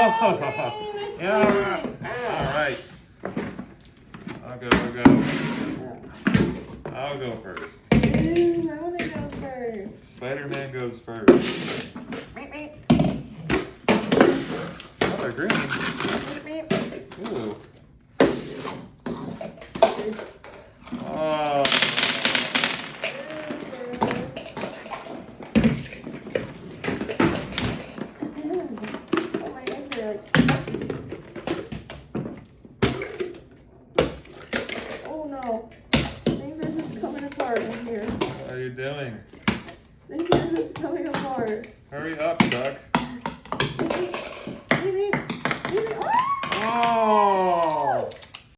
Oh, yeah. All right. I'll go first. I want to go first. Spider-Man goes first. Oh, they're green. Ooh. Oh. Oh, my hands are like stuffy. Oh no. Things are just coming apart in here. What are you doing? Things are just coming apart. Hurry up, Duck. Leave me. Oh!